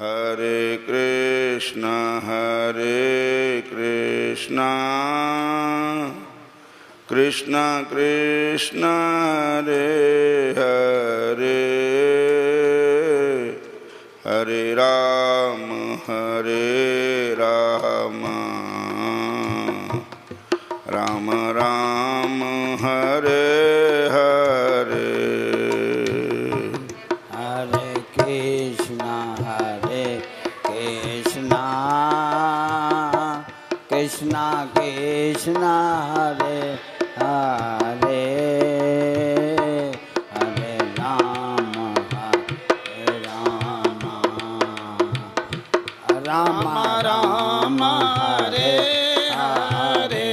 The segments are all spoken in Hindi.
हरे कृष्णा कृष्णा कृष्णा हरे हरे, हरे राम राम राम हरे हरे। हरे कृष्णा कृष्णा कृष्णा हरे हरे, हरे राम राम राम हरे हरे।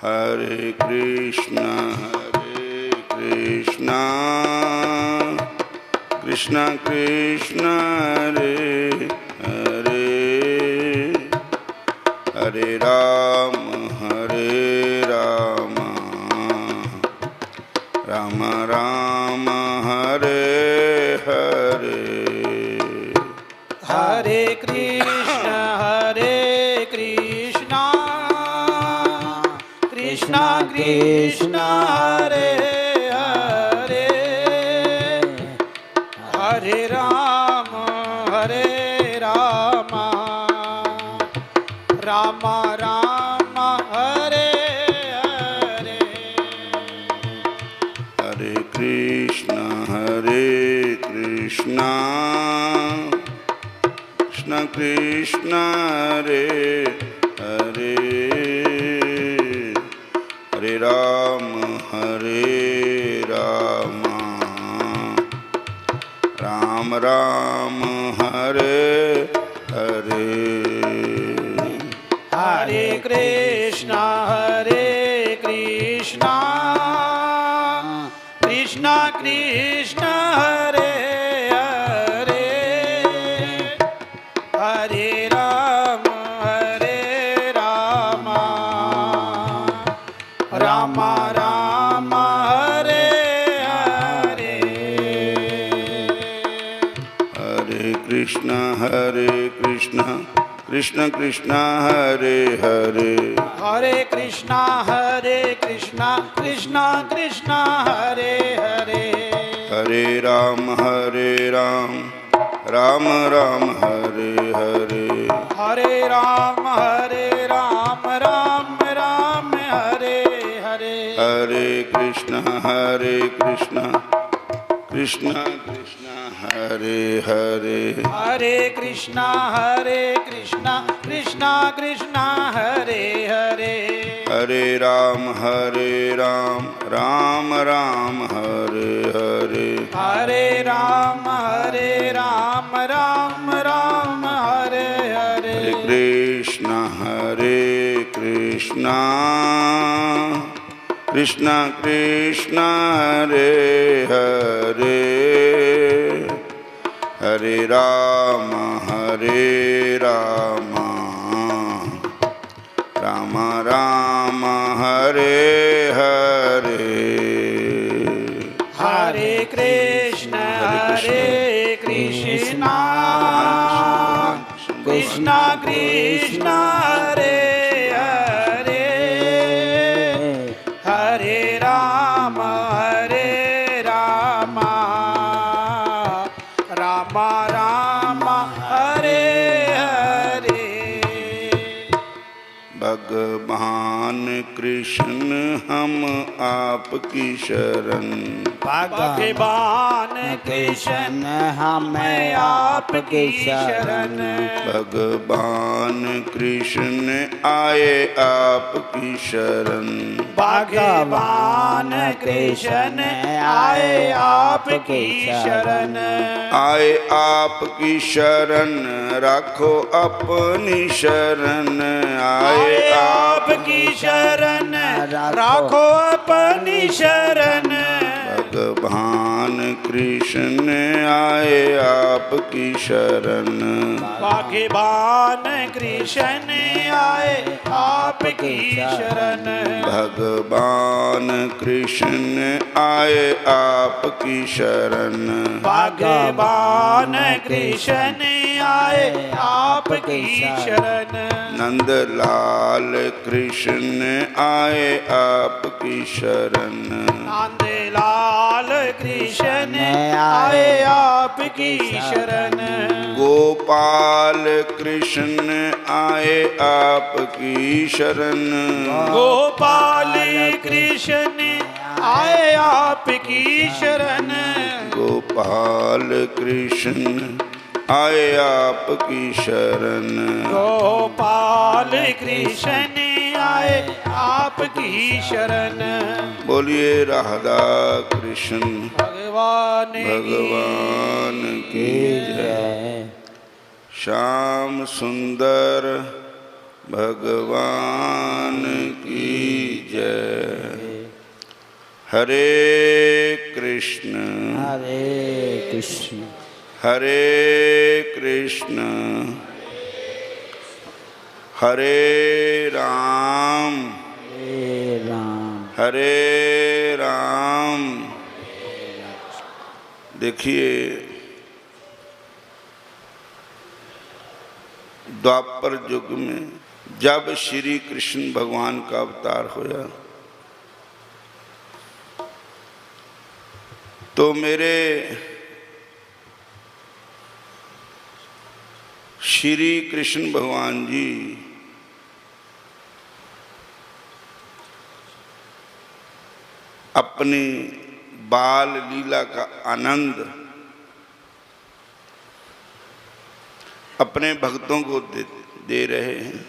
हरे कृष्णा कृष्णा कृष्णा हरे हरे, हरे राम राम राम हरे हरे। हरे कृष्णा कृष्णा कृष्णा हरे हरे, हरे राम राम राम हरे हरे। हरे कृष्णा कृष्णा कृष्णा हरे हरे, हरे राम राम राम हरे हरे। हरे कृष्णा कृष्णा कृष्णा हरे हरे, हरे राम राम राम हरे हरे। हरे कृष्णा कृष्णा कृष्णा हरे हरे, हरे कृष्णा कृष्णा कृष्णा हरे हरे, हरे राम राम राम हरे हरे, हरे राम राम राम हरे हरे। हरे कृष्णा कृष्णा कृष्णा हरे हरे, हरे कृष्णा कृष्णा कृष्णा हरे हरे, हरे राम राम राम हरे हरे, हरे राम राम हरे हरे। हरे कृष्णा कृष्णा कृष्णा हरे हरे, हरे राम राम राम हरे हरे। हरे कृष्णा कृष्णा कृष्णा हरे हरे, हरे राम राम राम हरे हरे। भगवान कृष्ण हम आपकी शरण, भगवान कृष्ण हमें आपकी शरण, भगवान कृष्ण आए आपकी शरण, भगवान कृष्ण आए आपकी शरण, आए आपकी शरण राखो अपनी शरण, आए आपकी शरण राखो अपनी शरण, भगवान कृष्ण आए आपकी शरण। भाग्यवान कृष्ण आए आपकी शरण। भगवान कृष्ण आए आपकी शरण। भाग्यवान कृष्ण आए आपकी शरण। नंदलाल कृष्ण आए आपकी शरण। नंदलाल कृष्ण आए आपकी शरण। गोपाल कृष्ण आए आपकी शरण। गोपाल कृष्ण आए आपकी शरण। गोपाल कृष्ण आए आपकी शरण। गोपाल कृष्ण आए आपकी शरण। बोलिए राधा कृष्ण भगवान भगवान की जय। श्याम सुंदर भगवान की जय। हरे कृष्ण हरे कृष्ण हरे राम हरे राम। देखिए, द्वापर युग में जब श्री कृष्ण भगवान का अवतार होया तो मेरे श्री कृष्ण भगवान जी अपनी बाल लीला का आनंद अपने भक्तों को दे रहे हैं,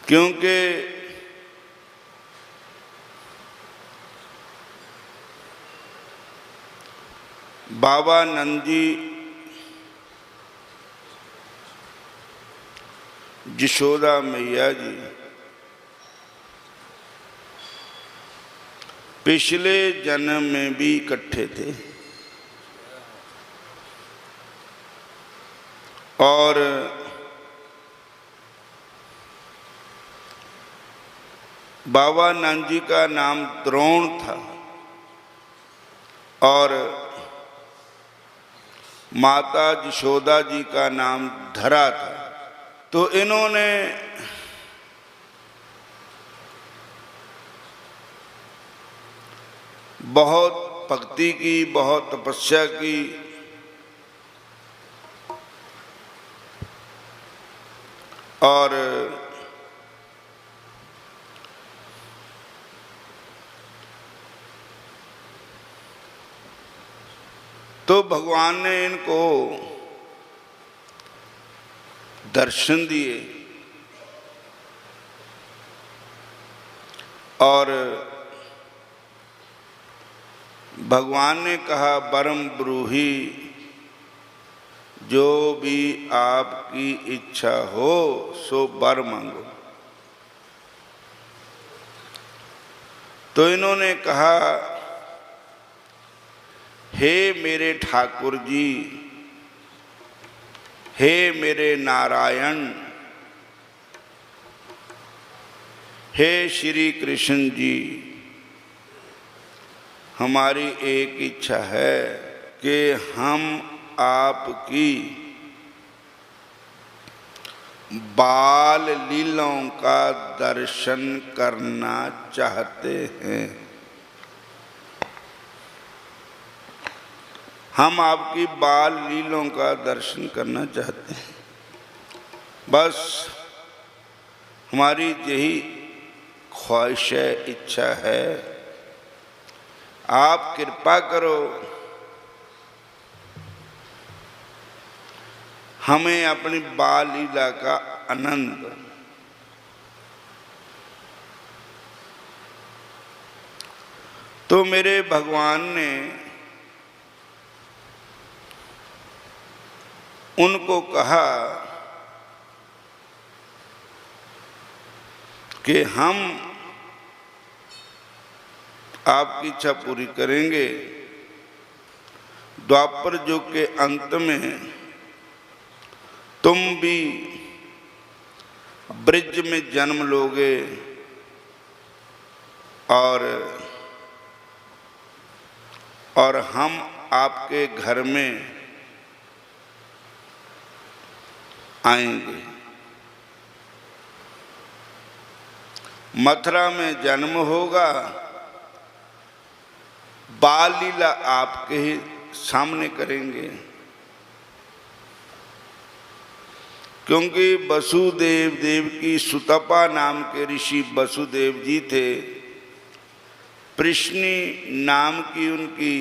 क्योंकि बाबा नंद जी यशोदा मैया जी पिछले जन्म में भी इकट्ठे थे और बाबा नंद जी का नाम द्रोण था और माता यशोदा जी का नाम धरा था। तो इन्होंने बहुत भक्ति की, बहुत तपस्या की और तो भगवान ने इनको दर्शन दिए और भगवान ने कहा, परम ब्रूही, जो भी आपकी इच्छा हो सो वर मांगो। तो इन्होंने कहा, हे मेरे ठाकुर जी, हे मेरे नारायण, हे श्री कृष्ण जी, हमारी एक इच्छा है कि हम आपकी बाल लीलाओं का दर्शन करना चाहते हैं। हम आपकी बाल लीलाओं का दर्शन करना चाहते हैं, बस हमारी यही ख्वाहिश है, इच्छा है। आप कृपा करो, हमें अपनी बाल लीला का आनंद तो मेरे भगवान ने उनको कहा कि हम आपकी इच्छा पूरी करेंगे, द्वापर युग के अंत में तुम भी ब्रज में जन्म लोगे और हम आपके घर में आएंगे। मथुरा में जन्म होगा, बाल लीला आपके ही सामने करेंगे, क्योंकि वसुदेव देव की सुतपा नाम के ऋषि वसुदेव जी थे। प्रश्नी नाम की उनकी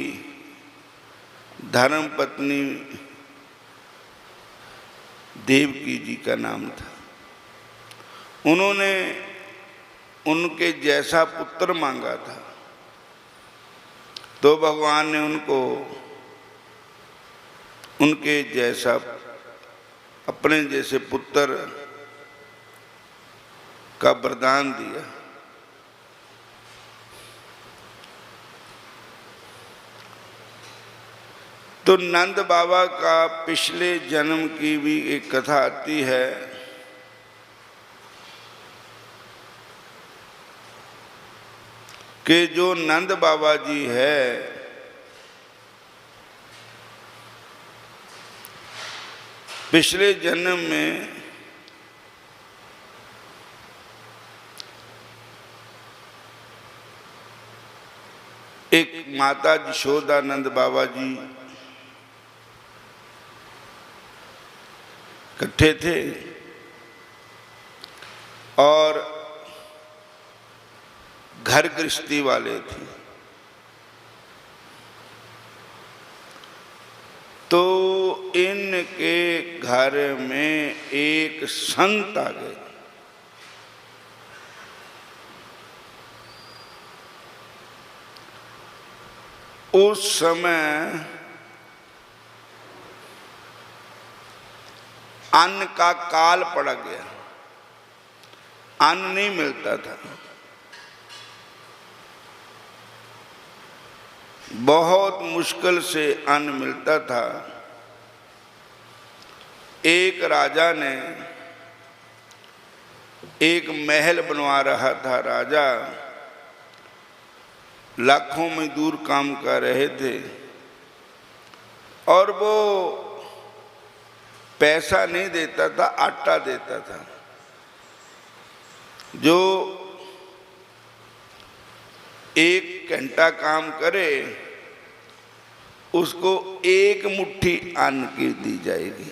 धर्म पत्नी देवकी जी का नाम था। उन्होंने उनके जैसा पुत्र मांगा था, तो भगवान ने उनको उनके जैसा, अपने जैसे पुत्र का वरदान दिया। तो नंद बाबा का पिछले जन्म की भी एक कथा आती है कि जो नंद बाबा जी है पिछले जन्म में एक माता यशोदा नंद बाबा जी इकट्ठे थे और घर गृहस्थी वाले थे। तो इनके घर में एक संत आ गए। उस समय अन्न का काल पड़ गया, अन्न नहीं मिलता था, बहुत मुश्किल से अन्न मिलता था। एक राजा ने एक महल बनवा रहा था। राजा लाखों मजदूर काम कर रहे थे और वो पैसा नहीं देता था, आटा देता था। जो एक घंटा काम करे उसको एक मुट्ठी अन्न की दी जाएगी।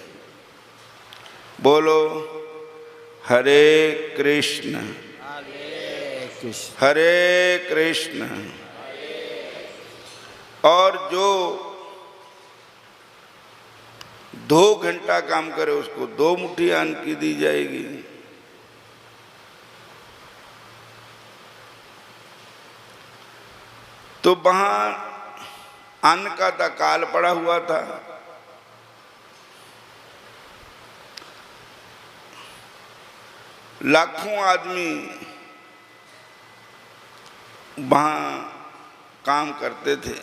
बोलो हरे कृष्ण हरे कृष्ण। और जो 2 घंटा काम करे उसको 2 मुट्ठी अन्न की दी जाएगी। तो वहां अन्न का अकाल पड़ा हुआ था। लाखों आदमी वहां काम करते थे।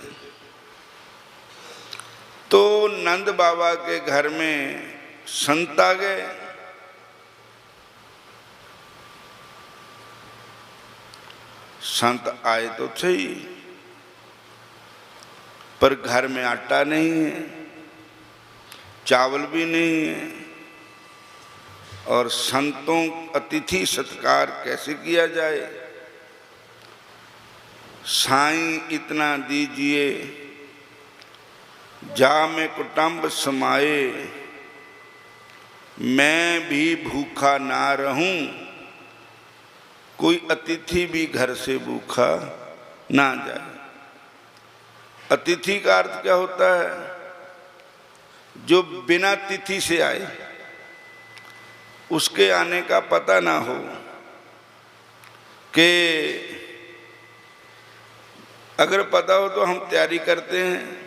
तो नंद बाबा के घर में संत आ गए। संत आए तो सही, पर घर में आटा नहीं है, चावल भी नहीं है, और संतों अतिथि सत्कार कैसे किया जाए। साईं इतना दीजिए जा में कुटुंब समाए, मैं भी भूखा ना रहूं, कोई अतिथि भी घर से भूखा ना जाए। अतिथि का अर्थ क्या होता है? जो बिना तिथि से आए, उसके आने का पता ना हो कि अगर पता हो तो हम तैयारी करते हैं,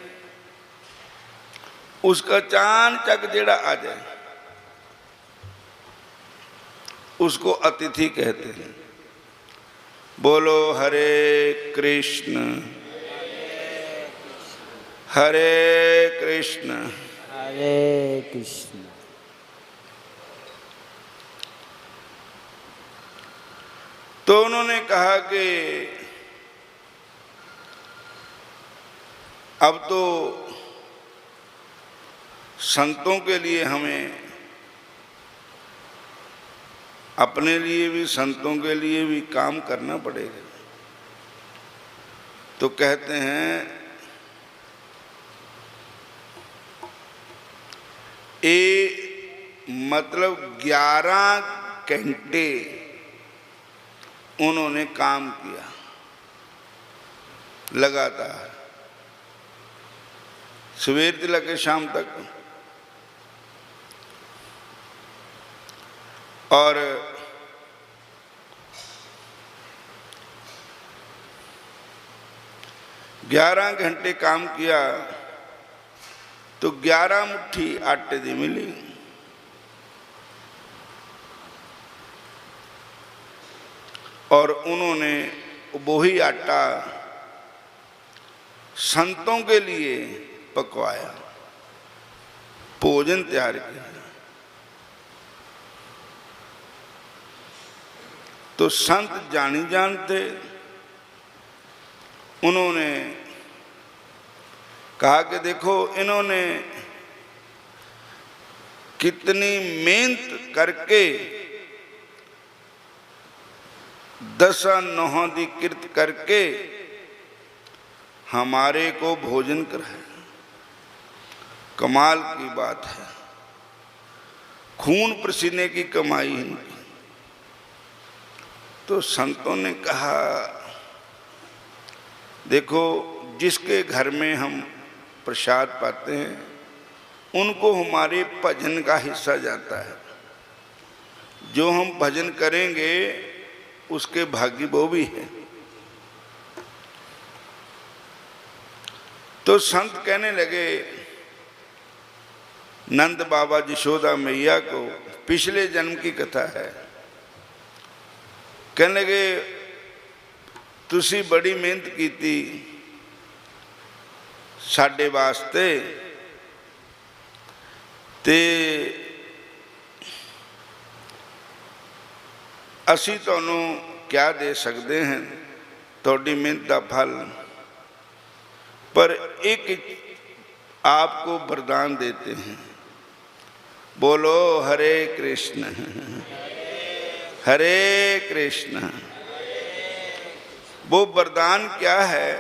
उसका चानचक जेड़ा आ जाए उसको अतिथि कहते हैं। बोलो हरे कृष्ण हरे कृष्ण। हरे कृष्ण। तो उन्होंने कहा कि अब तो संतों के लिए हमें, अपने लिए भी संतों के लिए भी काम करना पड़ेगा। तो कहते हैं मतलब 11 घंटे उन्होंने काम किया लगातार, सवेर से लेकर शाम तक। और ग्यारह घंटे काम किया तो 11 मुट्ठी आटे दी मिली। और उन्होंने वही आटा संतों के लिए पकवाया, भोजन तैयार किया। तो संत जानी जानते, उन्होंने कहा कि देखो इन्होंने कितनी मेहनत करके 10 नौहों दी किरत करके हमारे को भोजन कराया। कमाल की बात है, खून पसीने की कमाई इनकी। तो संतों ने कहा देखो जिसके घर में हम प्रसाद पाते हैं उनको हमारे भजन का हिस्सा जाता है। जो हम भजन करेंगे उसके भाग्य वो भी है। तो संत कहने लगे नंद बाबा यशोदा मैया को, पिछले जन्म की कथा है, कहने लगे तुसी बड़ी मेहनत की थी साडे वास्ते ते असी तुहानू क्या दे सकते हैं, थोड़ी मेहनत का फल, पर एक आपको वरदान देते हैं। बोलो हरे कृष्ण हरे कृष्ण। वो वरदान क्या है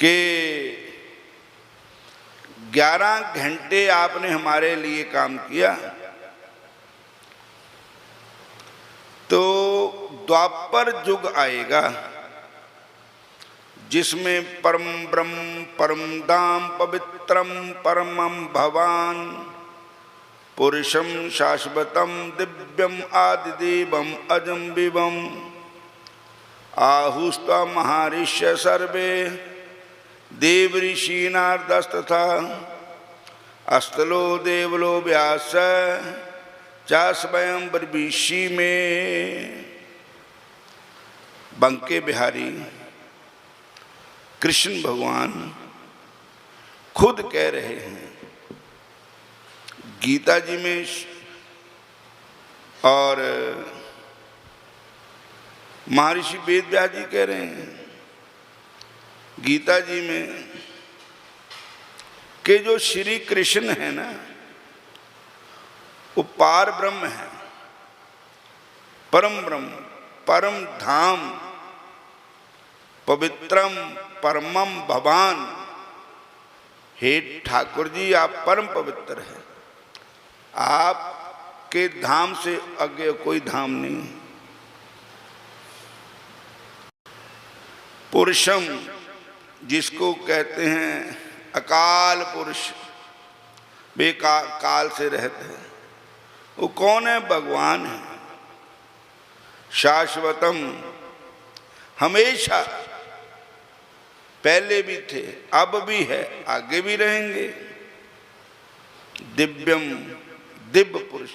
कि 11 घंटे आपने हमारे लिए काम किया तो द्वापर युग आएगा जिसमें परम ब्रह्म परम धाम पवित्रम परमम भवान पुरुषम शाश्वतम दिव्यम आदिदेवम अजम विवम आहुस्ता महर्षि सर्वे देव ऋषि नारदस्तथा अस्तलो देवलो व्यास चा स्वयं बर्बीशी में। बंके बिहारी कृष्ण भगवान खुद कह रहे हैं गीता जी में और महर्षि वेदव्यास जी कह रहे हैं गीता जी में कि जो श्री कृष्ण है ना वो पार ब्रह्म है, परम ब्रह्म परम धाम पवित्रम परमम भवान। हे ठाकुर जी आप परम पवित्र हैं, आपके धाम से आगे कोई धाम नहीं। पुरुषम जिसको कहते हैं अकाल पुरुष, काल से रहते हैं, वो कौन है? भगवान है। शाश्वतम हमेशा, पहले भी थे अब भी है आगे भी रहेंगे। दिव्यम दिव्य पुरुष,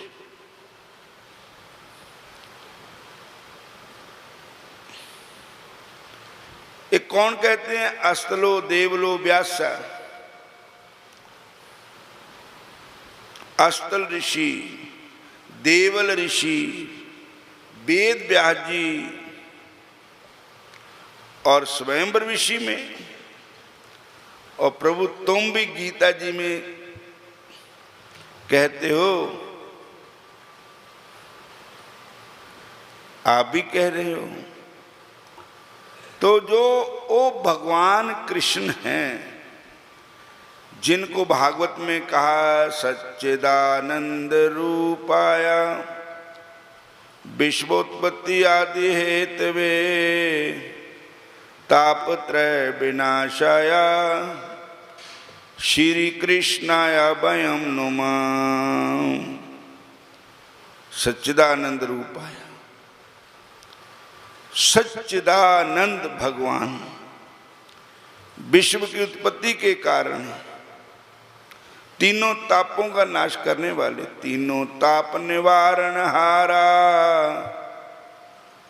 ये कौन कहते हैं? अस्तलो देवलो व्यासा। अस्तल ऋषि, देवल ऋषि, वेद व्यास जी और स्वयंवर ऋषि में, और प्रभु तुम भी गीता जी में कहते हो, आप भी कह रहे हो। तो जो वो भगवान कृष्ण हैं जिनको भागवत में कहा सच्चिदानंद रूपाय विश्वोत्पत्ति आदि हेतवे तापत्रय विनाशाय श्री कृष्णाय वयं नुमः। सच्चिदानंद रूपाय, सच्चिदानंद भगवान विश्व की उत्पत्ति के कारण तीनों तापों का नाश करने वाले, तीनों ताप निवारण हारा,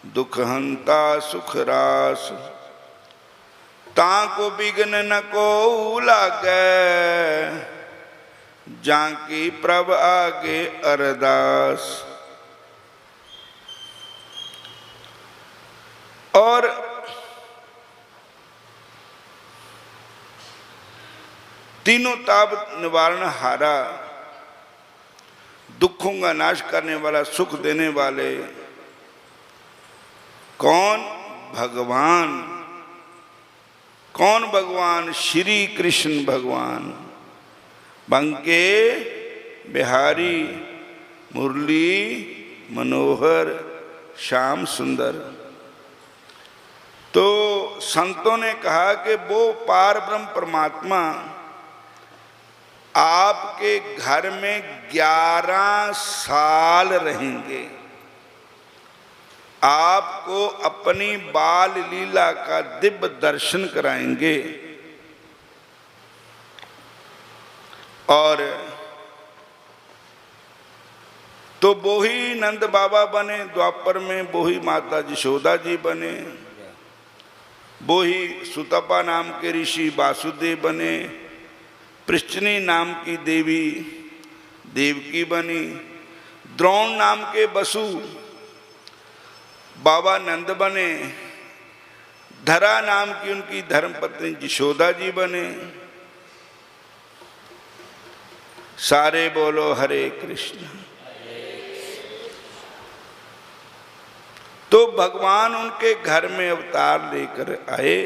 दुख हंता सुख रास, ताको बिघ्न न को लागे, जाकी प्रभ आगे अरदास। और तीनों ताप निवारण हारा, दुखों का नाश करने वाला, सुख देने वाले कौन? भगवान। कौन भगवान? श्री कृष्ण भगवान। बंके बिहारी मुरली मनोहर श्याम सुंदर। तो संतों ने कहा कि वो पार ब्रह्म परमात्मा आपके घर में 11 साल रहेंगे, आपको अपनी बाल लीला का दिव्य दर्शन कराएंगे। और तो वो ही नंद बाबा बने द्वापर में, वो ही माता यशोदा जी बने, वो ही सुतपा नाम के ऋषि वासुदेव बने, पृष्ठनी नाम की देवी देवकी बनी, द्रोण नाम के बसु बाबा नंद बने, धरा नाम की उनकी धर्मपत्नी यशोदा जी बने। सारे बोलो हरे कृष्ण। तो भगवान उनके घर में अवतार लेकर आए।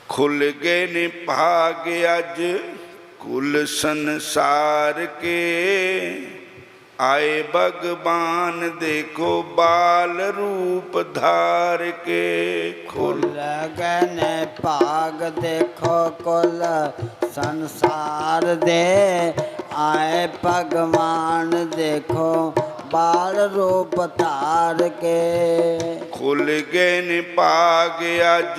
खुल गए ने भाग्य आज कुल संसार के, आए भगवान देखो बाल रूप धार के। खुल गए ने भाग देखो कुल संसार दे, आए भगवान देखो बाल रूप धार के। खुल गए ने पाग आज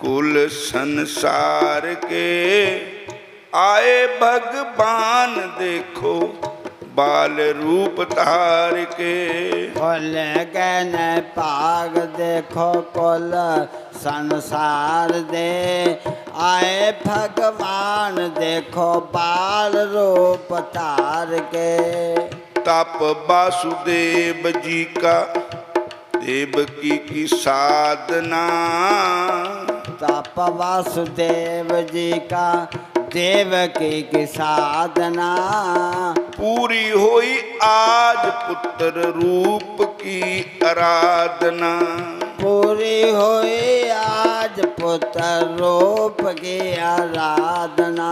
कुल संसार के, आए भगवान देखो बाल रूप धार के। खुल गए ने पाग देखो कुल संसार दे, आए भगवान देखो बाल रूप धार के। तप वासुदेव जी का देवकी की साधना, तप वासुदेव जी का देवकी की साधना, पूरी हुई आज पुत्र रूप की आराधना। पूरी हुई आज पुत्र रूप की आराधना।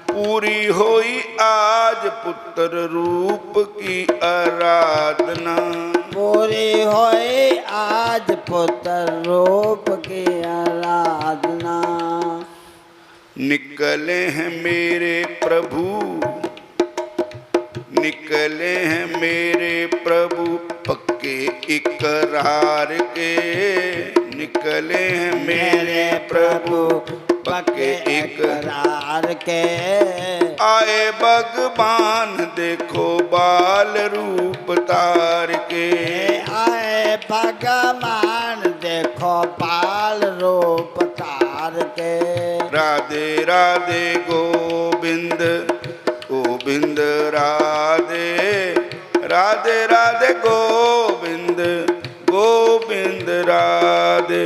पूरी हुई आज पुत्र रूप की आराधना। पूरी हुई आज पुत्र रूप की आराधना। निकले हैं मेरे प्रभु, निकले हैं मेरे प्रभु पक्के इकरार के। निकले हैं मेरे प्रभु पक्के इकरार के। आए भगवान देखो बाल रूप तार के। आए भगवान देखो राधे राधे गोविंद गोविंद राधे राधे राधे गोविंद गोविंद राधे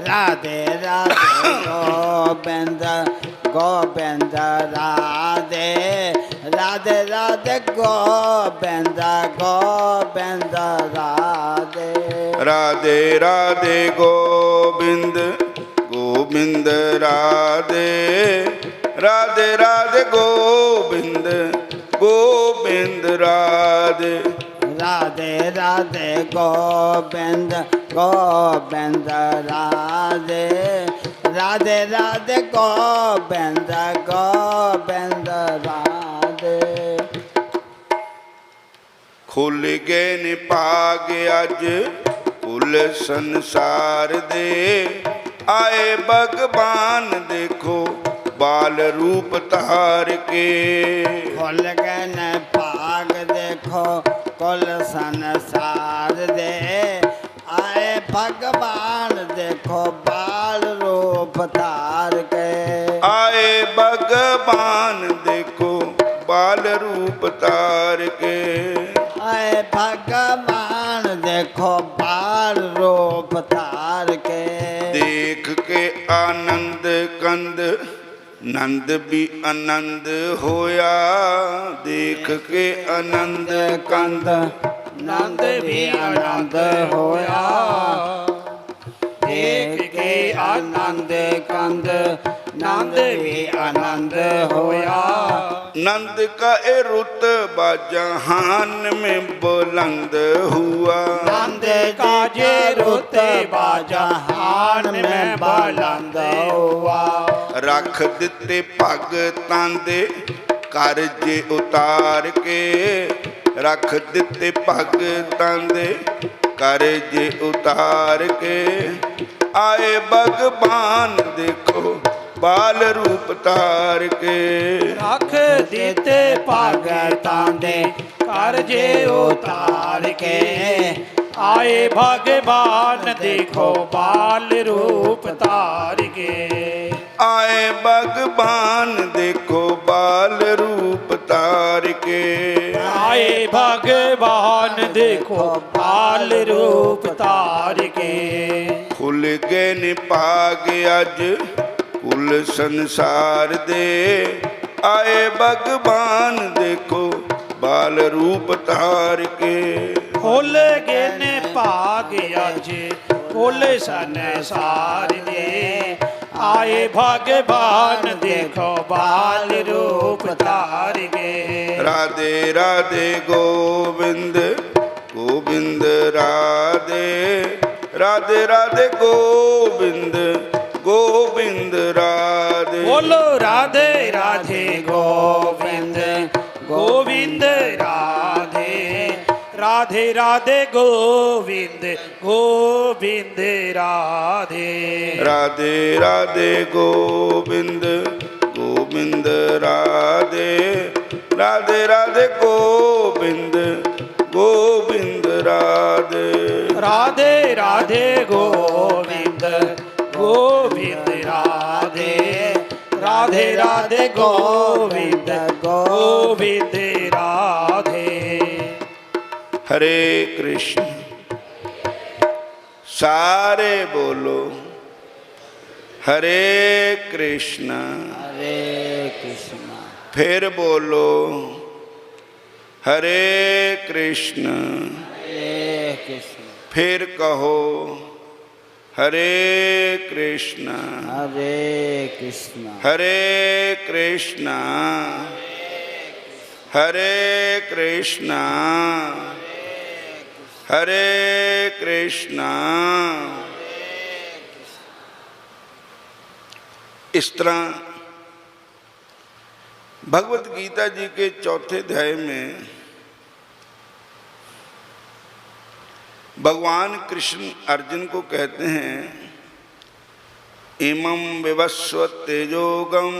राधे राधे गोविंद गोविंद राधे राधे राधे गोविंद गोविंद राधे राधे राधे गोविंद गोविंद राधे राधे राधे गोविंद गोविंद राधे राधे राधे गोविंद गोविंद राधे राधे राधे गोविंद गोविंद राधे खुल गए ने पाग अज कुल संसार दे आए भगवान देखो बाल रूप तार के खुल गए न पाग देखो कुल संसार दे आए भगवान देखो बाल रूप तार के आए भगवान देखो बाल रूप तार के आए भगवान देखो बाल रूप तार के देख के आनंद कंद नंद भी आनंद होया देख के आनंद कंद नंद भी आनंद होया देख के आनंद कंद नंद भी आनंद होया नंद का ए रुतबा जहान में बुलंद हुआ नंद का जे रुतबा जहान में बुलंद हुआ रख दिते भगतां दे करजे उतार के रख दिते भगतां दे करजे उतार के आए भगवान देखो बाल रूप तार के रख दिते भगतां दे करजे उतार के आए भगवान देखो बाल रूप तार के आए भगवान देखो बाल रूप तार के आए भगवान देखो बाल रूप तार के खुल गए ने पाग अज कुल संसार दे आए भगवान देखो बाल रूप तार के खुल गए ने भाग अज कुल संसार दे आए भगवान देखो बाल रूप तार के राधे राधे गोविंद गोविंद राधे राधे राधे गोविंद गोविंद राधे बोलो राधे राधे गोविंद गोविंद राधे राधे राधे गोविंद गोविंद राधे राधे राधे गोविंद गोविंद राधे राधे राधे गोविंद गोविंद राधे राधे राधे गोविंद गोविंद राधे राधे राधे गोविंद गोविंद राधे हरे कृष्ण सारे बोलो हरे कृष्ण फिर बोलो हरे कृष्ण फिर कहो हरे कृष्ण हरे कृष्ण हरे कृष्ण हरे कृष्ण हरे कृष्ण। इस तरह भगवत गीता जी के चौथे अध्याय में भगवान कृष्ण अर्जुन को कहते हैं इमं विवस्व तेजोगम,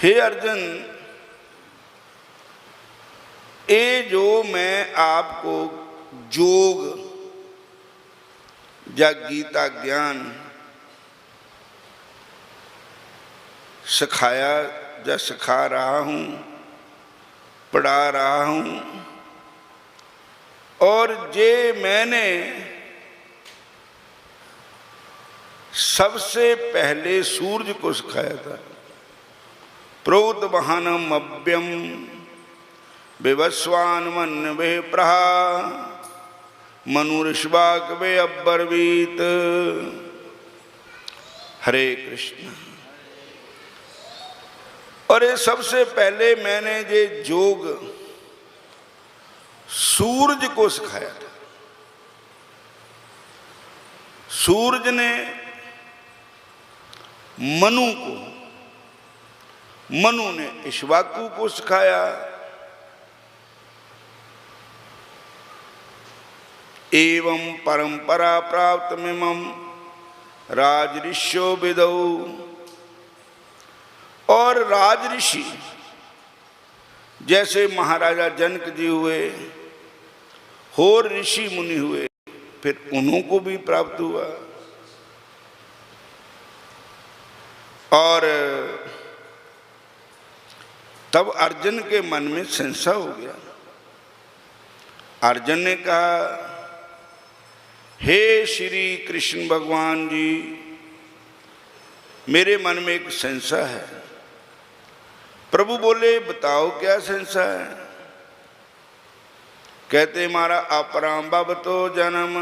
हे अर्जुन ये जो मैं आपको योग या गीता ज्ञान सिखाया या सिखा रहा हूँ, पढ़ा रहा हूँ। और ये मैंने सबसे पहले सूर्य को सिखाया था। प्रोद्वहनम अव्यम विवस्वान मन वे प्रहा मनुष्वाक वे अब्बरवीत। हरे कृष्ण। और ये सबसे पहले मैंने ये योग सूरज को सिखाया था। सूरज ने मनु को, मनु ने इक्ष्वाकु को सिखाया। एवं परंपरा प्राप्त मिमं राजऋष्यो विदौ। और राजऋषि जैसे महाराजा जनक जी हुए, और ऋषि मुनि हुए, फिर उन्हों को भी प्राप्त हुआ। और तब अर्जुन के मन में संशय हो गया। अर्जुन ने कहा, हे श्री कृष्ण भगवान जी, मेरे मन में एक संशय है। प्रभु बोले, बताओ क्या संशय है। कहते, हमारा अपरांबव तो जन्म,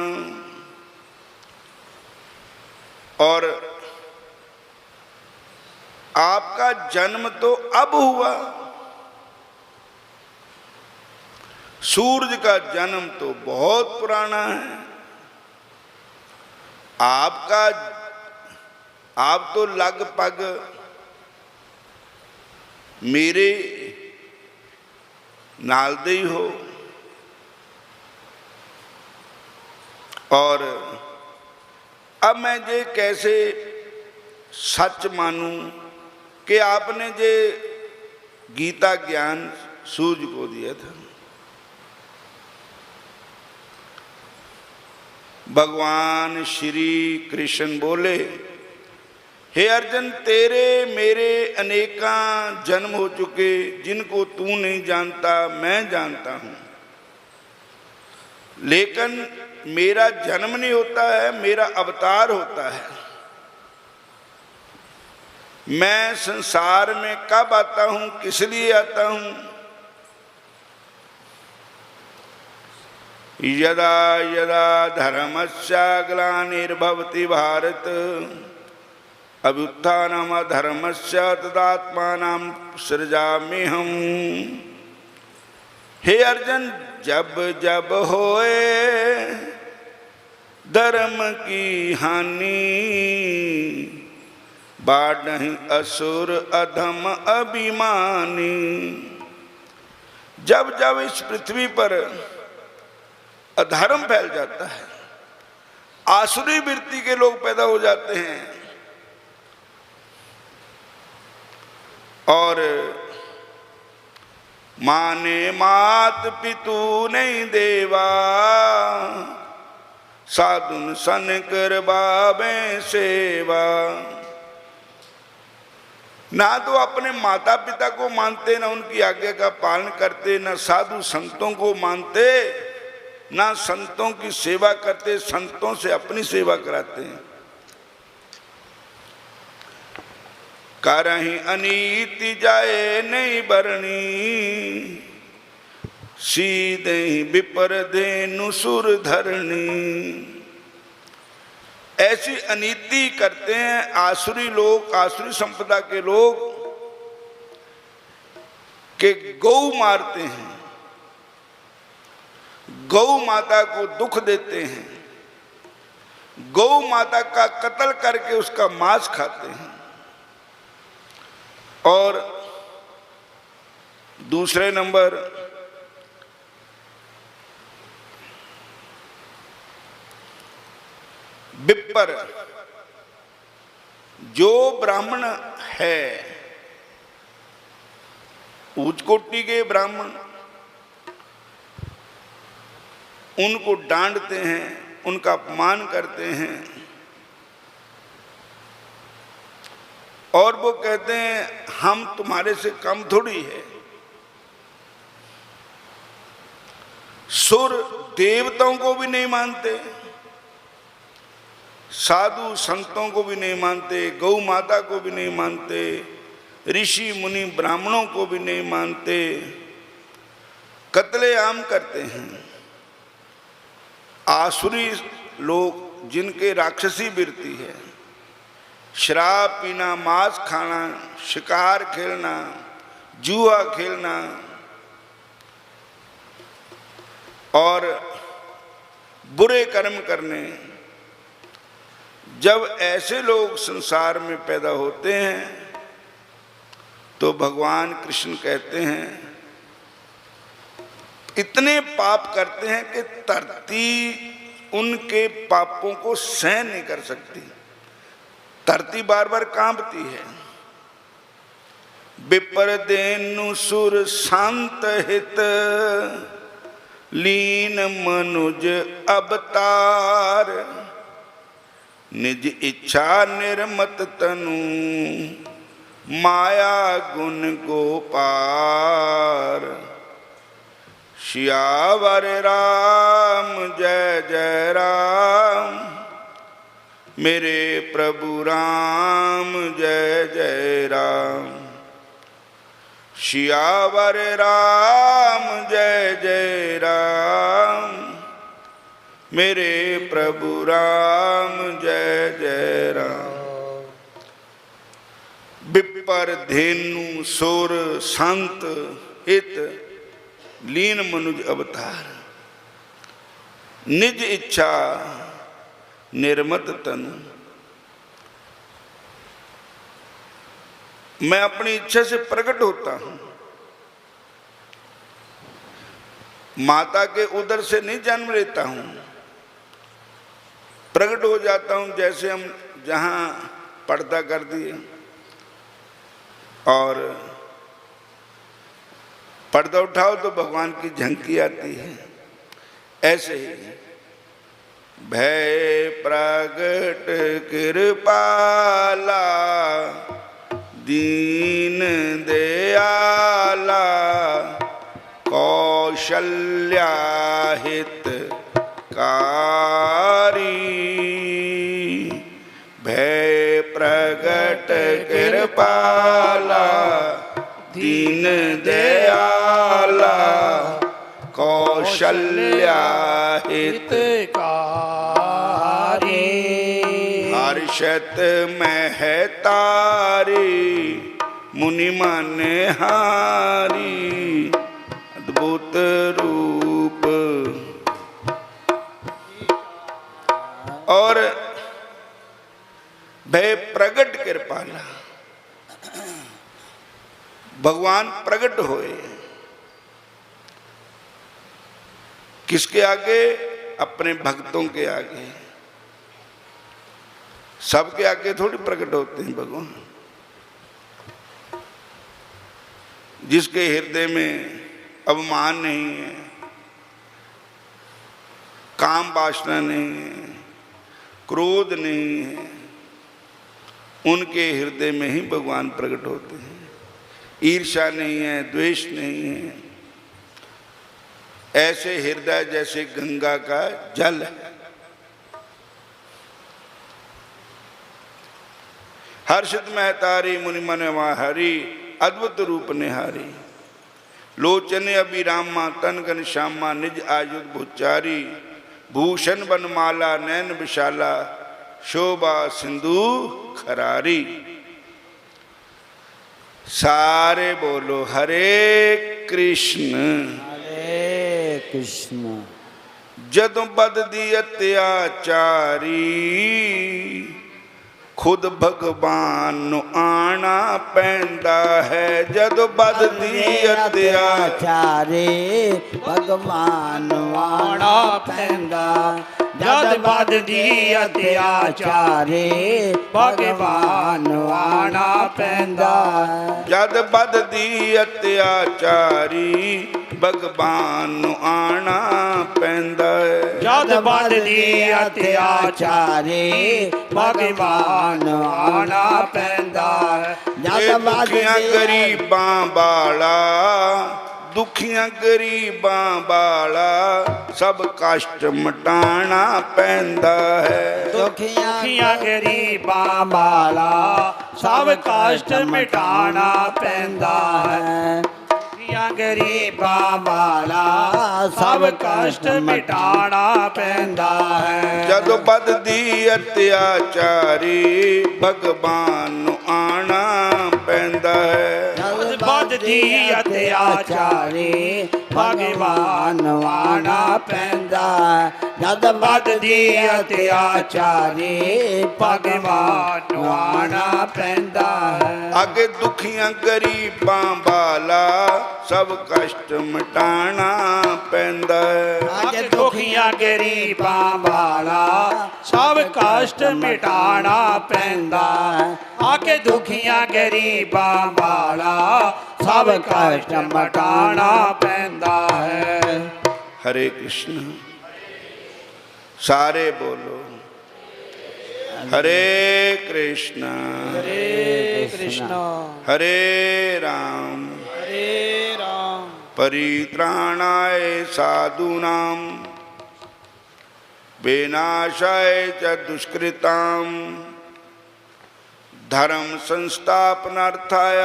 और आपका जन्म तो अब हुआ। सूरज का जन्म तो बहुत पुराना है। आप तो लगभग मेरे नाल दे ही हो। और अब मैं ये कैसे सच मानूं कि आपने ये गीता ज्ञान सूर्य को दिया था। भगवान श्री कृष्ण बोले, हे अर्जुन, तेरे मेरे अनेका जन्म हो चुके, जिनको तू नहीं जानता मैं जानता हूं। लेकिन मेरा जन्म नहीं होता है, मेरा अवतार होता है। मैं संसार में कब आता हूं, किस लिए आता हूं। यदा यदा धर्मस्य ग्लानिर्भवति भारत अभ्युत्थानम् अधर्मस्य तदात्मानं सृजाम्यहम्। हे अर्जुन, जब जब होए धर्म की हानि, बाढ़हि असुर अधम अभिमानी। जब जब इस पृथ्वी पर अधर्म फैल जाता है, आसुरी वृत्ति के लोग पैदा हो जाते हैं, और माने मात पितु नहीं देवा, साधुन सन कर बाबे सेवा। ना तो अपने माता पिता को मानते, ना उनकी आज्ञा का पालन करते, ना साधु संतों को मानते, ना संतों की सेवा करते, संतों से अपनी सेवा कराते हैं। करहि अनीति जाए नहीं बरनी, सीधे विपर धेनु सुर धरणी। ऐसी अनीति करते हैं आसुरी लोग, आसुरी संपदा के लोग, के गौ मारते हैं, गौ माता को दुख देते हैं, गौ माता का कत्ल करके उसका मांस खाते हैं। और दूसरे नंबर, विप्पर, जो ब्राह्मण है, उच्च कोटि के ब्राह्मण, उनको डांटते हैं, उनका अपमान करते हैं। और वो कहते हैं हम तुम्हारे से कम थोड़ी है। सुर देवताओं को भी नहीं मानते, साधु संतों को भी नहीं मानते, गौ माता को भी नहीं मानते, ऋषि मुनि ब्राह्मणों को भी नहीं मानते, कत्लेआम करते हैं। आसुरी लोग जिनके राक्षसी वृत्ति है, शराब पीना, मांस खाना, शिकार खेलना, जुआ खेलना और बुरे कर्म करने, जब ऐसे लोग संसार में पैदा होते हैं तो भगवान कृष्ण कहते हैं इतने पाप करते हैं कि धरती उनके पापों को सहन नहीं कर सकती, धरती बार बार कांपती है। विपर देनु सुर शांत हित, लीन मनुज अवतार, निज इच्छा निर्मत तनु, माया गुण गोपार। सियावर राम जय जय राम, मेरे प्रभु राम जय जय राम। सियावर राम जय जय राम, मेरे प्रभु राम जय जय राम। विपर धेनु सुर संत हित, लीन मनुज अवतार, निज इच्छा निर्मत तनु। मैं अपनी इच्छा से प्रकट होता हूं, माता के उदर से नहीं जन्म लेता हूं, प्रकट हो जाता हूं। जैसे हम जहां पर्दा कर दिए और पर्दा उठाओ तो भगवान की झंकी आती है, ऐसे ही भय प्रगट कृपाला, दीन दयाला, कौशल्या हित कारी। भय प्रगट कृपाला, दीन दयाला, कौशल्या हितकारी। हर्षत महतारी, मुनि मन हारी, अद्भुत रूप। और भय प्रगट कृपाला, भगवान प्रकट होए किसके आगे? अपने भक्तों के आगे। सबके आगे थोड़ी प्रकट होते हैं भगवान। जिसके हृदय में अभिमान नहीं है, काम वासना नहीं है, क्रोध नहीं है, उनके हृदय में ही भगवान प्रकट होते हैं। ईर्ष्या नहीं है, द्वेष नहीं है। ऐसे हृदय जैसे गंगा का जल है। हर्षित महतारी, मुनि मन हरि, अद्भुत रूप निहारी। लोचने अभिरामा, तन घन श्यामा, निज आयुध भुचारी। भूषण बनमाला, नैन विशाला, शोभा सिंधु खरारी। सारे बोलो हरे कृष्ण हरे कृष्ण। जदों बद दी अत्याचारी, खुद भगवान नु आना पैंदा है। जदों बद दी अत्याचारी, भगवान आना पैंदा। जद बद दी अत्याचारी, भगवान आना पैंदा। जद बद दी अत्याचारी, ਭਗਵਾਨ ਨੂੰ ਆਣਾ ਪੈਂਦਾ ਹੈ। ਜਦ ਵੱਧਦੀ ਅਤਿਆਚਾਰੀ ਭਗਵਾਨ ਆਣਾ ਪੈਂਦਾ ਹੈ। ਇਹ ਦੁਖੀਆਂ ਗਰੀਬਾਂ ਵਾਲਾ, ਦੁਖੀਆਂ ਗਰੀਬਾਂ ਵਾਲਾ ਸਭ ਕਸ਼ਟ ਮਟਾਣਾ ਪੈਂਦਾ ਹੈ। ਦੁਖੀਆਂ ਗਰੀਬਾਂ ਵਾਲਾ ਸਭ ਕਸ਼ਟ ਮਿਟਾਣਾ ਪੈਂਦਾ ਹੈ। ਦੁਖੀਆਂ ਗਰੀਬਾਂ ਵਾਲਾ ਸਭ ਕਸ਼ਟ ਮਿਟਾਣਾ ਪੈਂਦਾ ਹੈ। ਜਦੋਂ ਵੱਧਦੀ ਅਤਿਆਚਾਰੀ ਭਗਵਾਨ ਨੂੰ ਆਣਾ ਪੈਂਦਾ ਹੈ। ਜਦ ਵੱਧਦੀ ਅਤਿਆਚਾਰੀ ਭਗਵਾਨ ਆਣਾ ਪੈਂਦਾ ਹੈ। ਜਦ ਵੱਧਦੀ ਅਤਿਆਚਾਰੀ ਭਗਵਾਨ ਆਣਾ ਪੈਂਦਾ ਹੈ। ਅੱਗੇ ਦੁਖੀਆਂ ਗਰੀਬਾਂ ਵਾਲਾ ਸਭ ਕਸ਼ਟ ਮਿਟਾਣਾ ਪੈਂਦਾ ਹੈ। ਅੱਗੇ ਦੁਖੀਆਂ ਗਰੀਬਾਂ ਵਾਲਾ ਸਭ ਕਸ਼ਟ ਮਿਟਾਣਾ ਪੈਂਦਾ ਹੈ। ਆਕੇ ਦੁਖੀਆਂ ਗਰੀਬਾਂ ਵਾਲਾ ਸਭ ਕਸ਼ਟ ਮਿਟਾਣਾ ਪੈਂਦਾ ਹੈ। ਹਰੇ ਕ੍ਰਿਸ਼ਨ ਸਾਰੇ ਬੋਲੋ ਹਰੇ ਕ੍ਰਿਸ਼ਨ ਹਰੇ ਕ੍ਰਿਸ਼ਨ ਹਰੇ ਰਾਮ ਹਰੇ ਰਾਮ परित्राणाय साधूनां विनाशाय च दुष्कृतां धर्म संस्थापनार्थाय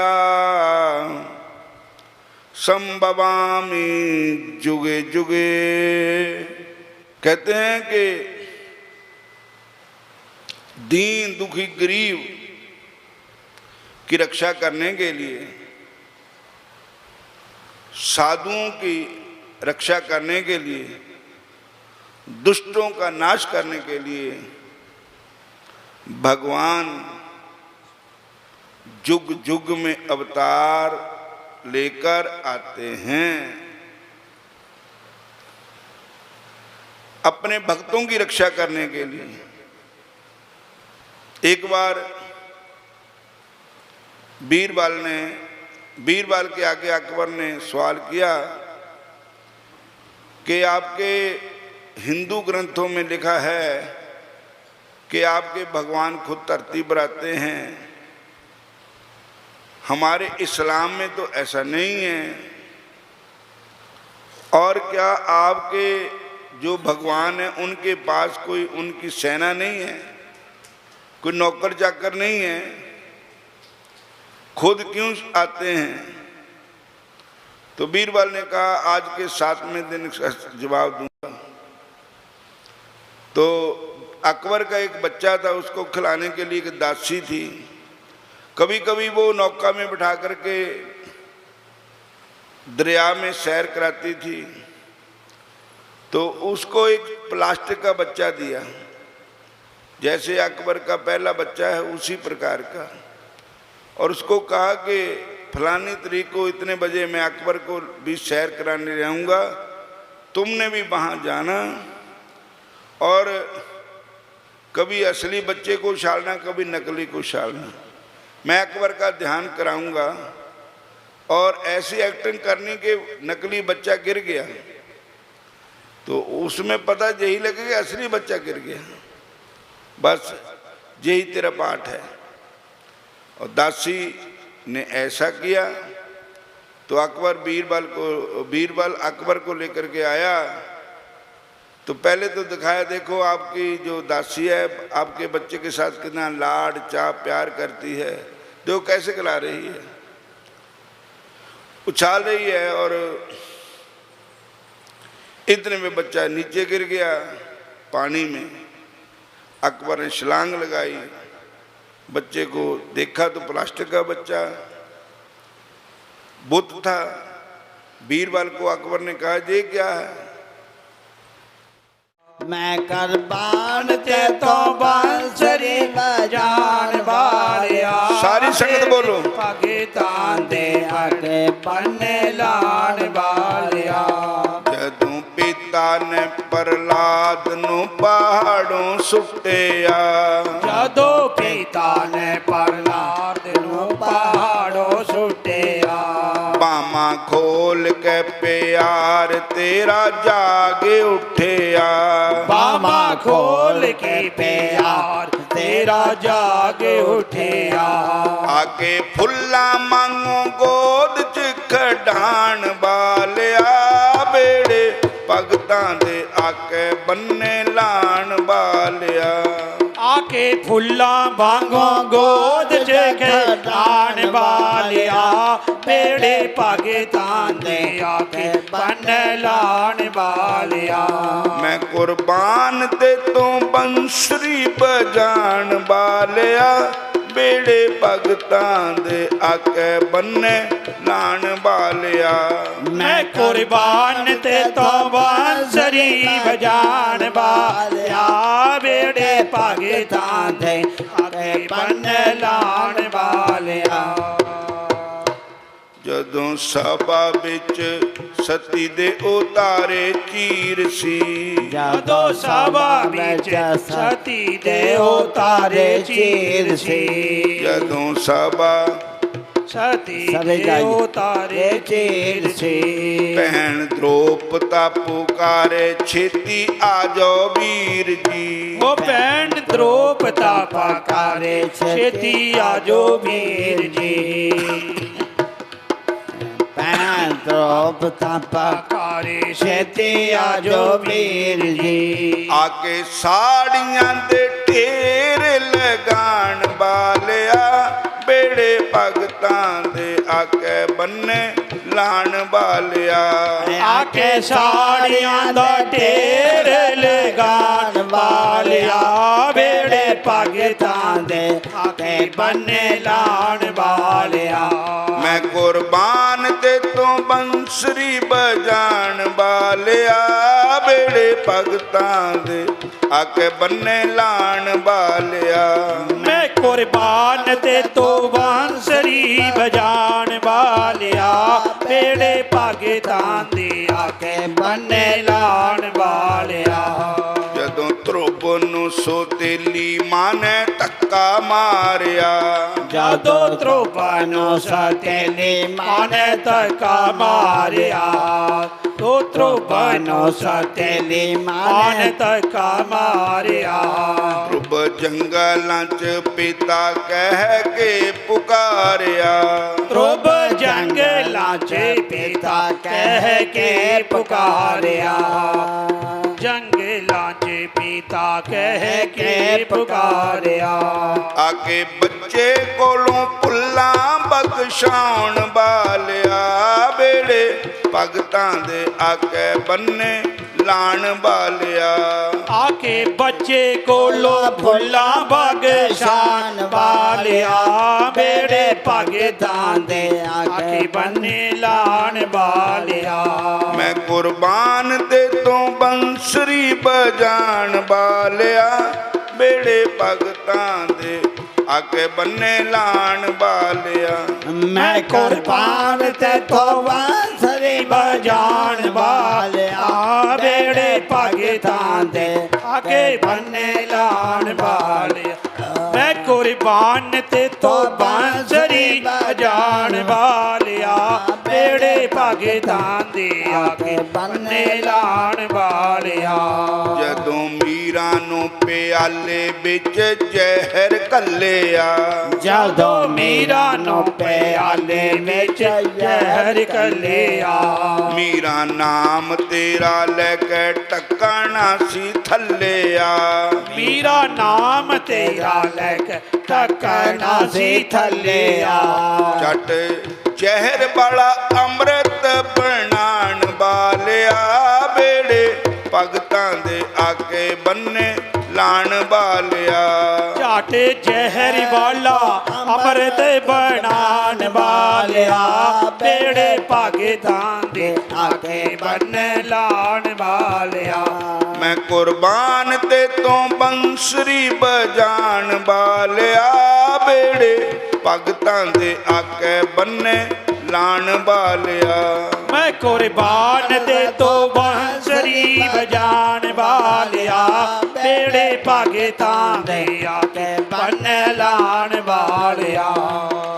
संभवामि जुगे जुगे। कहते हैं कि दीन दुखी गरीब की रक्षा करने के लिए, साधुओं की रक्षा करने के लिए, दुष्टों का नाश करने के लिए भगवान जुग जुग में अवतार लेकर आते हैं। अपने भक्तों की रक्षा करने के लिए। एक बार बीरबल के आगे अकबर ने सवाल किया कि आपके हिंदू ग्रंथों में लिखा है कि आपके भगवान खुद धरती पर आते हैं, हमारे इस्लाम में तो ऐसा नहीं है, और क्या आपके जो भगवान है उनके पास कोई उनकी सेना नहीं है, कोई नौकर चाकर नहीं है, खुद क्यों आते हैं? तो बीरबल ने कहा आज के 7वें दिन का जवाब दूंगा। तो अकबर का एक बच्चा था, उसको खिलाने के लिए एक दासी थी। कभी कभी वो नौका में बिठा करके दरिया में सैर कराती थी, तो उसको एक प्लास्टिक का बच्चा दिया, जैसे अकबर का पहला बच्चा है उसी प्रकार का, और उसको कहा कि फलानी तारीख को इतने बजे मैं अकबर को भी सैर कराने रहूँगा, तुमने भी वहाँ जाना, और कभी असली बच्चे को उछालना, कभी नकली को उछालना, मैं अकबर का ध्यान कराऊंगा। और ऐसी एक्टिंग करनी कि नकली बच्चा गिर गया तो उसमें पता यही लगे कि असली बच्चा गिर गया, बस यही तेरा पाठ है। और दासी ने ऐसा किया तो बीरबल अकबर को लेकर के आया, तो पहले तो दिखाया, देखो आपकी जो दासी है आपके बच्चे के साथ कितना लाड चाप प्यार करती है, देखो कैसे खिला रही है, उछाल रही है, और इतने में बच्चा नीचे गिर गया पानी में। अकबर ने छलांग लगाई, बच्चे को देखा तो प्लास्टिक का बच्चा बुत था। बीरबल को अकबर ने कहा ये क्या है? मैं करबान ते तो बांसुरी बजान वालिया, सारी संगत बोलो, पाकिस्तान दे आके पन्ने लान वालिया। जदों पिता ने प्रहलाद नू पहाड़ों सुट्टिया, जदों पिता ने प्रहलाद नू पहाड़ों सुट्टिया, बामा खोल के प्यार तेरा जाग उठिया। बामा खोल के प्यार तेरा जाग उठिया। आके फुल्ला मांगो गोद च खडान बालिया। बेड़े भगतां दे आके बन्ने लाण बालिया। आके फुल्ला वांगो गोद च खडान वालिया। बेड़े भगतां दे आके बन्ने लाण वालिया। मैं कुर्बान ते तू बंसरी बजान बालिया। बेड़े भगतां दे आके बन्ने लाण बालिया। मैं कुर्बान ते तो बांसुरी बजान वालिया। बेड़े भगतां दे आके बन्ने लाण वालिया। जदों सभा विच सती दे उतारे चीर सी। जदों सभा विच सती दे उतारे चीर सी। जदों सभा सती दे उतारे चीर सी। भैन द्रौपदा पुकारे छेती आ जाओ वीर जी। ओ भैन द्रौपदा पुकारे छेती आजो वीर जी। भैन द्रौपदा पुकारे छेती आजो वीर जी। आके साड़ियां दे ढेर लगान बालिया। बेड़े भगतां दे आके बन्ने लाण बालिया। आके साड़ियां दा ढेर लगान वालिया। बेड़े भगतां दे आके बन्ने लाण वालिया। मैं कुर्बान ते तू बंसरी बजान बालिया। बेड़े भगतां दे आके बन्ने लाण बालिया। मैं कुर्बान ते तो बांसुरी बजान वालिया। बेड़े भगतां दे आके बन्ने लाण वालिया। जदों ध्रुव नूं सोतेली मां ने धक्का मारिया। जदों ध्रुव नूं सोतेली मां ने धक्का मारिया। तो ध्रुव नूं सोतेली मां ने धक्का मारिया। ध्रुव जंगलां च पिता कह के पुकारिया। ध्रुव जंगलां च पिता कह के पुकारिया। जंगलां च पिता कह के पुकारिया। आके बच्चे कोलों पुल्ला बख्शाउण बालिया। बेड़े भगतां दे आके बन्ने लाण बालिया। आके बच्चे कोलो फुल्ला बख्शान वालिया। बेड़े भगतां दे आके बन्ने लाण वालिया। मैं कुर्बान ते तू बंसरी बजान बालिया। बेड़े भगतां दे आके बन्ने लाण बालिया। मैं कुर्बान ते तो बांसुरी बजान वालिया। बेड़े भगतां दे आके बन्ने लाण वालिया। मैं कुर्बान ते तो बांसुरी बजान वालिया। बेड़े भगतां दे आके बन्ने लाण वालिया। जदों मीरा नूं प्याले विच जहर घल्लिया। जदों मीरा नूं प्याले विच जहर घल्लिया। मीरा नाम तेरा लैके टकना सी थल्लिया। मीरा नाम तेरा लैके टकना सी थल्लिया। झट जहर वाला अमृत बनान बालिया। बेड़े भगतां दे आके बन्ने लाण बालिया। झट जहर वाला अमृत बनान वालिया। बेड़े भगतां दे आके बन्ने लाण वालिया। मैं कुर्बान ते तू बंसरी बजान बालिया। बेड़े भगतां दे आके बन्ने लाण बालिया। मैं कुर्बान दे तो बांसुरी बजान वालिया। बेड़े भगतां दे आके बन्ने लाण वालिया।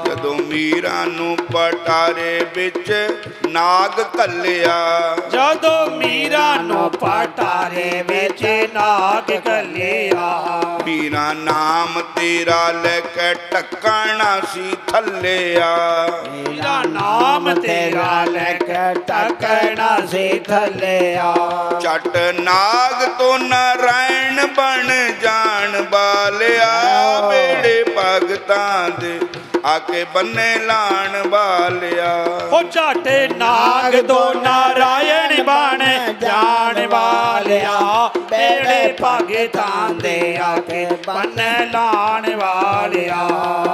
जदों ਮੀਰਾ ਨੂੰ ਪਟਾਰੇ ਵਿੱਚ ਨਾਗ ਘੱਲਿਆ। ਜਦੋਂ ਮੀਰਾ ਨੂੰ ਪਟਾਰੇ ਵਿੱਚ ਨਾਗ ਘੱਲਿਆ। ਮੀਰਾ ਨਾਮ ਤੇਰਾ ਲੈ ਕੇ ਟੱਕਣਾ ਸੀ ਥੱਲਿਆ। ਮੀਰਾ ਨਾਮ ਤੇਰਾ ਲੈ ਕੇ ਟੱਕਣਾ ਸੀ ਥੱਲਿਆ। ਚੱਟ ਨਾਗ ਤੋਂ ਨਾਰਾਇਣ ਬਣ ਜਾਣ ਵਾਲਿਆ। ਬੇੜੇ ਭਗਤਾਂ ਦੇ ਆਕੇ ਬੰਨੇ ਲਾਣ ਵਾਲਿਆ। ਉਹ ਝੱਟ ਨਾਗ ਤੋਂ ਨਾਰਾਇਣ ਬਣ ਜਾਣ ਵਾਲਿਆ। ਬੇੜੇ ਭਗਤਾਂ ਦੇ ਆਕੇ ਬੰਨੇ ਲਾਣ ਵਾਲਿਆ।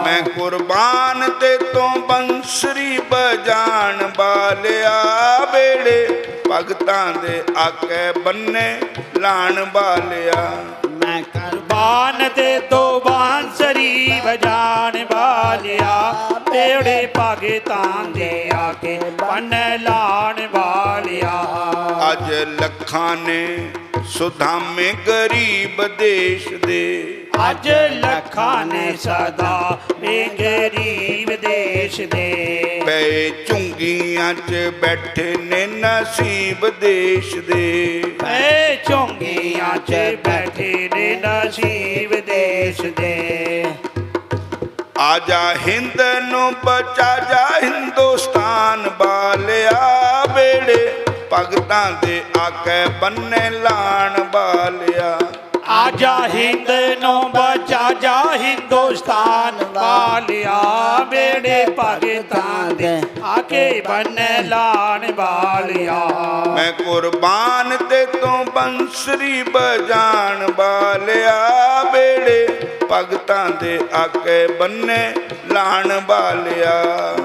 ਮੈਂ ਕੁਰਬਾਨ ਤੇ ਤੋਂ ਬੰਸਰੀ ਬਜਾਣ ਵਾਲਿਆ। ਬੇੜੇ ਭਗਤਾਂ ਦੇ ਆਕੇ ਬੰਨੇ ਲਾਣ ਵਾਲਿਆ। ਮੈਂ ਕੁਰਬਾਨ ਤੇ ਤੋਂ ਬਾਂਸਰੀ ਵਜਾਣ ਵਾਲਿਆ। ਬੇੜੇ ਭਗਤਾਂ ਦੇ ਆਕੇ ਬੰਨ ਲਾਣ ਵਾਲਿਆ। ਅੱਜ ਲੱਖਾਂ ਨੇ ਸੁਧਾਮੇ ਗਰੀਬ ਦੇਸ਼ ਦੇ। ਅੱਜ ਲੱਖਾਂ ਨੇ ਸਦਾ ਵੇ ਗਰੀਬ ਦੇਸ਼ ਦੇ। ਪਏ ਝੁੰਗੀਆਂ 'ਚ ਬੈਠੇ ਨੇ ਨਸੀਬ ਦੇਸ਼ ਦੇ। ਪਏ ਝੁੰਗੀਆਂ 'ਚ ਬੈਠੇ ਨੇ ਨਸੀਬ ਦੇਸ਼ ਦੇ। ਆਜਾ ਹਿੰਦ ਨੂੰ ਬਚਾ ਜਾ ਹਿੰਦੁਸਤਾਨ ਵਾਲਿਆ। ਬੇੜੇ ਭਗਤਾਂ ਦੇ ਆਕੇ ਬੰਨੇ ਲਾਣ ਵਾਲਿਆ। ਆਜਾ ਹਿੰਦ ਨੂੰ ਬਚਾ ਜਾ ਹਿੰਦੁਸਤਾਨ ਵਾਲਿਆ। ਬੇੜੇ ਭਗਤਾਂ ਦੇ ਆਕੇ ਬੰਨੇ ਲਾਣ ਵਾਲਿਆ। ਮੈਂ ਕੁਰਬਾਨ ਤੇ ਤੋਂ ਬੰਸਰੀ ਬਜਾਣ ਵਾਲਿਆ। ਬੇੜੇ ਭਗਤਾਂ ਦੇ ਆਕੇ ਬੰਨੇ ਲਾਣ ਵਾਲਿਆ।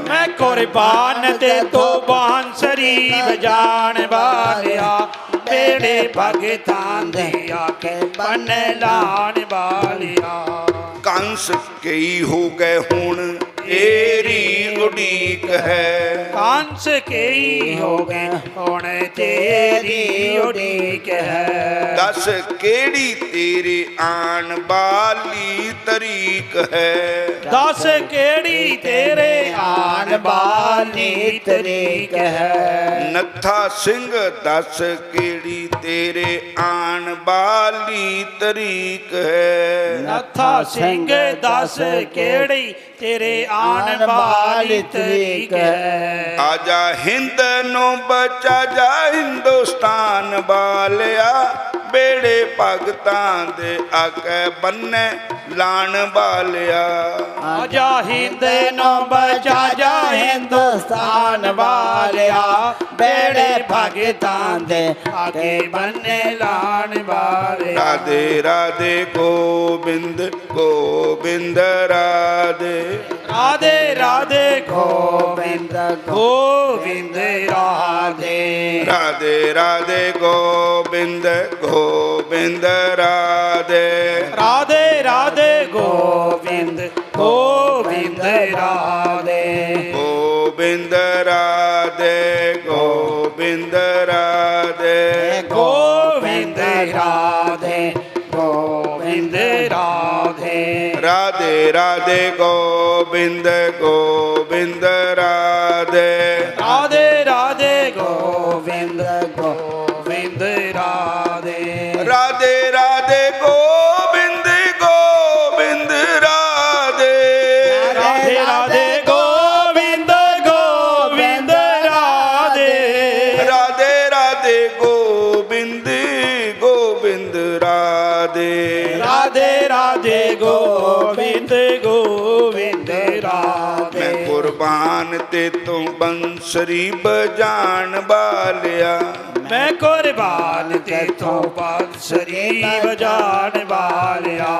ਮੈਂ ਕੁਰਬਾਨ ਤੇ ਤੋਂ ਬਾਂਸਰੀ ਵਜਾਣ ਵਾਲਿਆ। ਬੇੜੇ ਭਗਤਾਂ ਦੇ ਆਕੇ ਬੰਨੇ ਲਾਣ ਵਾਲਿਆ। ਕੰਸ ਕਈ ਹੋ ਗਏ ਹੁਣ ਤੇਰੀ ਉਡੀਕ ਹੈ। ਕੰਸ ਕਈ ਹੋ ਗਏ ਹੁਣ ਤੇਰੀ ਉਡੀਕ ਹੈ। ਦੱਸ ਕਿਹੜੀ ਤੇਰੀ ਆਣ ਵਾਲੀ ਤਰੀਕ ਹੈ। ਦੱਸ ਕਿਹੜੀ ਤੇਰੇ ਆਣ ਵਾਲੀ ਤਰੀਕ ਹੈ। ਨੱਥਾ ਸਿੰਘ ਦੱਸ ਕਿਹੜੀ ਤੇਰੇ ਆਣ ਵਾਲੀ ਤਰੀਕ ਹੈ। ਨੱਥਾ ਸਿੰਘ ਦੱਸ ਕਿਹੜੀ ਤੇਰੇ ਆਣ ਵਾਲੀ ਤਰੀਕ ਹੈ। ਆਜਾ ਹਿੰਦ ਨੂੰ ਬਚਾ ਜਾ ਹਿੰਦੁਸਤਾਨ ਵਾਲਿਆ। ਬੇੜੇ ਭਗਤਾਂ ਦੇ ਆਕੇ ਬੰਨੇ ਲਾਣ ਵਾਲਿਆ। ਆਜਾ ਹਿੰਦ ਨੂੰ ਬਚਾ ਜਾ ਹਿੰਦੁਸਤਾਨ ਵਾਲਿਆ। ਬੇੜੇ ਭਗਤਾਂ ਦੇ ਆਕੇ ਬੰਨੇ ਲਾਣ ਵਾਲਿਆ। ਰਾਧੇ ਰਾਧੇ ਗੋਬਿੰਦ ਗੋਬਿੰਦ ਰਾਧੇ। ਰਾਧੇ ਰਾਧੇ ਗੋਬਿੰਦ ਗੋਬਿੰਦ ਰਾਧੇ। ਰਾਧੇ ਰਾਧੇ ਗੋਬਿੰਦ ਗੋਬਿੰਦ ਰਾਧੇ। ਰਾਧੇ ਰਾਧੇ ਗੋਬਿੰਦ ਗੋਬਿੰਦ ਰਾਧੇ। ਗੋਬਿੰਦ ਰਾਧੇ ਗੋਬਿੰਦ ਰਾਧੇ। ਗੋਬਿੰਦ ਰਾਧੇ ਗੋਬਿੰਦ ਰਾਧੇ। ਰਾਧੇ ਰਾਧੇ ਗੋਬਿੰਦ ਗੋਬਿੰਦ ਰਾਧੇ। ਰਾਧੇ ਰਾਧੇ ਗੋਬਿੰਦ ਗੋਬਿੰਦ ਰਾਧੇ। ਰਾਧੇ ਰਾਧੇ ਗੋਬਿੰਦ ਗੋਬਿੰਦ ਰਾਧੇ। ਰਾਧੇ ਰਾਧੇ ਗੋਬਿੰਦ ਗੋਬਿੰਦ ਰਾਧੇ। ਰਾਧੇ ਰਾਧੇ ਗੋਬਿੰਦ ਗੋਬਿੰਦ ਰਾਧੇ। ਰਾਧੇ ਰਾਧੇ ਗੋਬਿੰਦ ਗੋਬਿੰਦ ਰਾਧੇ। ਮੈਂ ਕੁਰਬਾਨ ਤੇ ਤੂੰ ਬੰਸਰੀ ਬਜਾਣ ਵਾਲਿਆ। ਮੈਂ ਕੁਰਬਾਨ ਤੇ ਤੋਂ ਬੰਸਰੀ ਵਜਾਣ ਵਾਲਿਆ।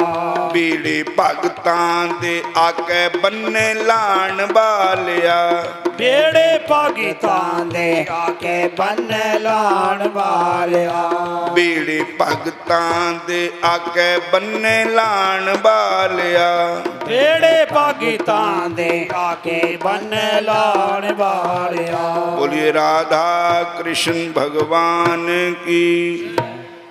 ਬੀੜੇ ਭਗਤਾਂ ਦੇ ਆਕੇ ਬੰਨੇ ਲਾਣ ਵਾਲਿਆ। ਬੇੜੇ ਭਗਤਾਂ ਦੇ ਆਕੇ ਬੰਨੇ ਲਾਣ ਵਾਲਿਆ। ਬੀੜੇ ਭਗਤਾਂ ਦੇ ਆਕੇ ਬੰਨੇ ਲਾਣ ਵਾਲਿਆ। ਬੇੜੇ ਭਗਤਾਂ ਦੇ ਆਕੇ ਬੰਨੇ ਲਾਣ ਵਾਲਿਆ। बोलिए राधा कृष्ण भगवान की,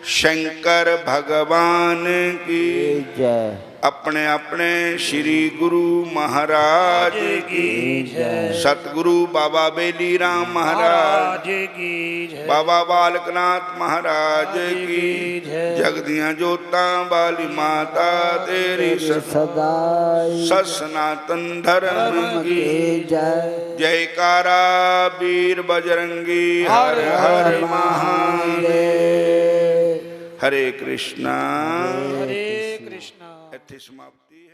शंकर भगवान की जय। अपने अपने श्री गुरु महाराज की जय। सतगुरु बाबा बेली राम महाराज की जय। बाबा बालकनाथ महाराज की जय। जगदियां जोता वाली माता तेरी सदाई सत सनातन धर्म की जय। जयकारा वीर बजरंगी हर हर महादेव। हरे कृष्णा हरे कृष्णा। ਇੱਥੇ ਸਮਾਪਤੀ।